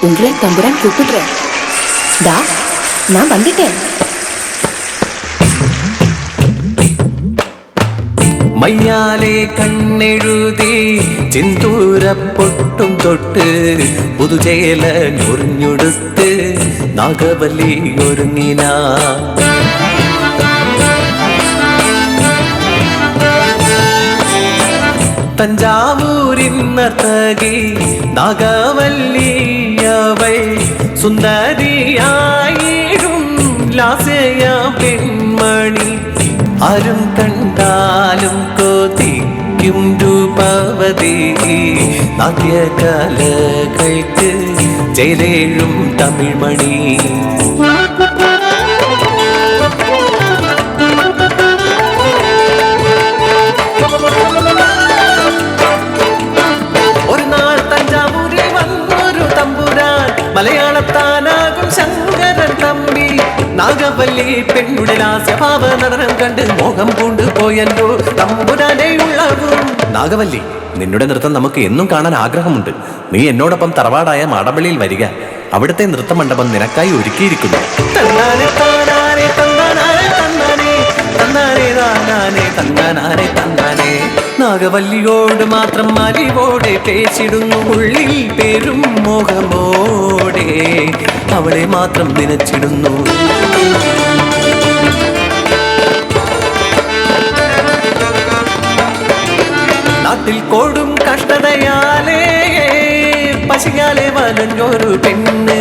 உங்களை தம்புரான் கூப்பிடுறேன். தா நான் வந்துட்டேன். മയ്യാലെ കണ്ണെഴുതി ചിന്തൂരപ്പൊട്ടും തൊട്ട് പുതുചേല ഞൊറിഞ്ഞൊടുത്ത് നാഗവല്ലി ഒരുങ്ങിന തഞ്ചാവൂരിൻ നർത്തകി നാഗവല്ലിയവൾ സുന്ദരിയായിടും ലാസ്യ പെൺമണി ആരും കണ്ടാലും കൊതിക്കും രൂപവതി നാട്യകലകൾക്ക് ജയിലേഴും തമിഴ്മണി ഒരു നാൾ തഞ്ചാവൂരിൽ വന്നൊരു തമ്പുരാൻ മലയാളത്താനാകും ശങ്കരൻ തമ്പി നാഗവല്ലി പെണ്ണുടെ ലാസ്യഭാവ നടനം കണ്ട് മോഹം കൊണ്ടുപോയല്ലോ തമ്പുരാനെ ഉള്ളവും. നാഗവല്ലി, നിന്നുടെ നൃത്തം നമുക്ക് എന്നും കാണാൻ ആഗ്രഹമുണ്ട്. നീ എന്നോടൊപ്പം തറവാടായ മാടമ്പള്ളിയിൽ വരിക. അവിടുത്തെ നൃത്തമണ്ഡപം നിനക്കായി ഒരുക്കിയിരിക്കുന്നു. തന്നാനെ താനാനെ തന്നാനെ തന്നാനെ തന്നാനെ താനാനെ തന്നാനെ തന്നാനെ. നാഗവല്ലിയോട് മാത്രം അലിവോടെ പേശിടുന്നു ഉള്ളിൽ പേരും മോഹമോടെ അവളെ മാത്രം നനച്ചിടുന്നു. നാട്ടിൽ കോടും കഷ്ടതയാലേ പശിയാലെ വലഞ്ഞൊരു പെണ്ണ്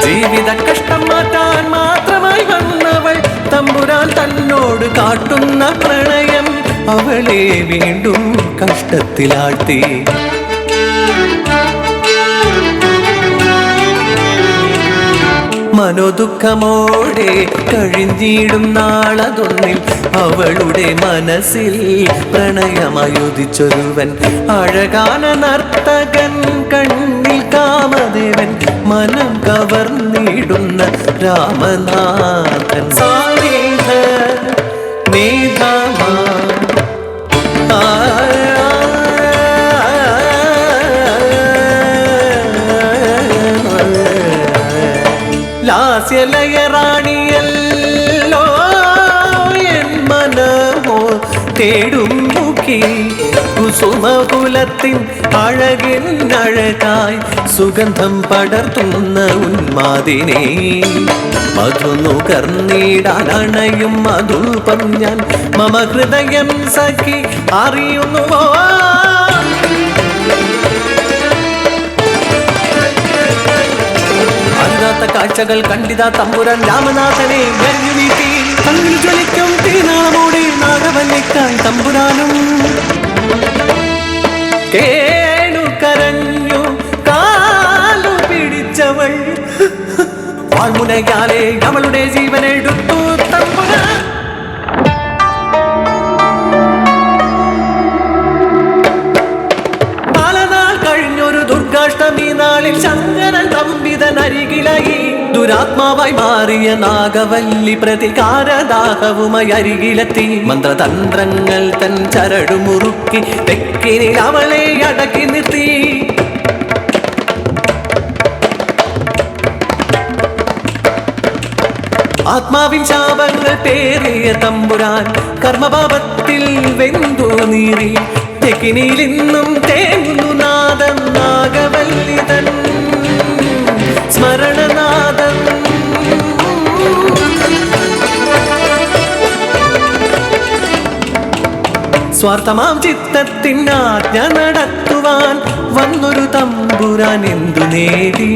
ജീവിത കഷ്ടം മാറ്റാൻ മാത്രമായി വന്നവൾ തമ്പുരാൻ തന്നോട് കാട്ടുന്ന പ്രണയം അവളെ വീണ്ടും കഷ്ടത്തിലാഴ്ത്തി. മനോദുഃഖമോടെ കഴിഞ്ഞിടും നാളതൊന്നിൽ അവളുടെ മനസ്സിൽ പ്രണയമായുദിച്ചൊരുവൻ അഴകാന നർത്തകൻ കണ്ണിൽ കാമദേവൻ മനം കവർന്നിടുന്ന രാമനാഥൻ സാമീധ മേധാമ ലാസ്യലയറാണിയല്ലോ എൻ മനമോ തേടും മുഖി കുസുമകുലത്തിൻ അഴകിൻ അഴകായി സുഗന്ധം പടർത്തുന്ന ഉന്മാദിനെ മധുനുകർന്നിടാൻ അണയും മധുപം ഞാൻ മമ ഹൃദയം സഖി അറിയുന്നുവോ. കാഴ്ചകൾ കണ്ടിതാ തമ്പുരാൻ രാമനാഥനെ വെല്ലുവീട്ടി. കണ്ണിൽ ജ്വലിക്കും തീനാളമോടെ നാഗവല്ലിക്കായി തമ്പുരാനും കേണുകരഞ്ഞു കാലു പിടിച്ചവൾ വാൾമുനയാലെ അവളുടെ ജീവനെടുത്തു തമ്പുരാൻ. ദുർഗാഷ്ടമി നാളിൽ ശങ്കരൻ തമ്പിതനരികിലായി ദുരാത്മാവായി മാറിയ നാഗവല്ലി പ്രതികാരദാഹവുമായി അരികിലെത്തി. മന്ത്രതന്ത്രങ്ങൾ തൻ ചരടുമുറുക്കി തെക്കിനിൽ അവളെ അടക്കി നിർത്തി. ആത്മാവിൻ ശാപങ്ങൾ പേറിയ തമ്പുരാൻ കർമ്മഭാവത്തിൽ വെന്തു നീറി. തെക്കിനിൽ ഇന്നും തേങ്ങുന്നു നാദം നാഗവല്ലി തൻ സ്മരണനാദം. സ്വാർത്ഥമാം ചിത്തത്തിൻ ആജ്ഞ നടത്തുവാൻ വന്നൊരു തമ്പുരാൻ എന്തു നേടി.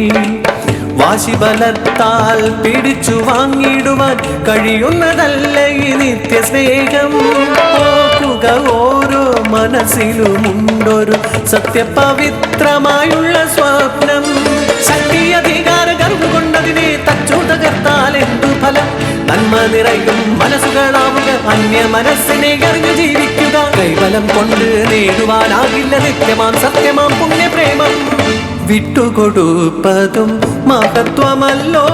വാശിബലത്താൽ പിടിച്ചു വാങ്ങിടുവാൻ കഴിയുന്നതല്ല ഈ നിത്യസ്നേഹം. ഓർക്കുക ഓരോ മനസ്സിലുമുണ്ടൊരു സത്യപവിത്രമായുള്ള സ്വപ്നം. ശക്തി അധികാര ഗർവ്വകൊണ്ടതിനെ തച്ചു തകർത്താൽ എന്തു ഫലം. നന്മ നിറയും മനസ്സുകളാവുക അന്യ മനസ്സിനെ അറിഞ്ഞു ജീവിക്കുക. കൈബലം കൊണ്ട് നേടുവാനാകില്ല നിത്യമാം സത്യമാം പുണ്യപ്രേമം. വിട്ടുകൊടുപ്പതും മഹത്വമല്ലോ.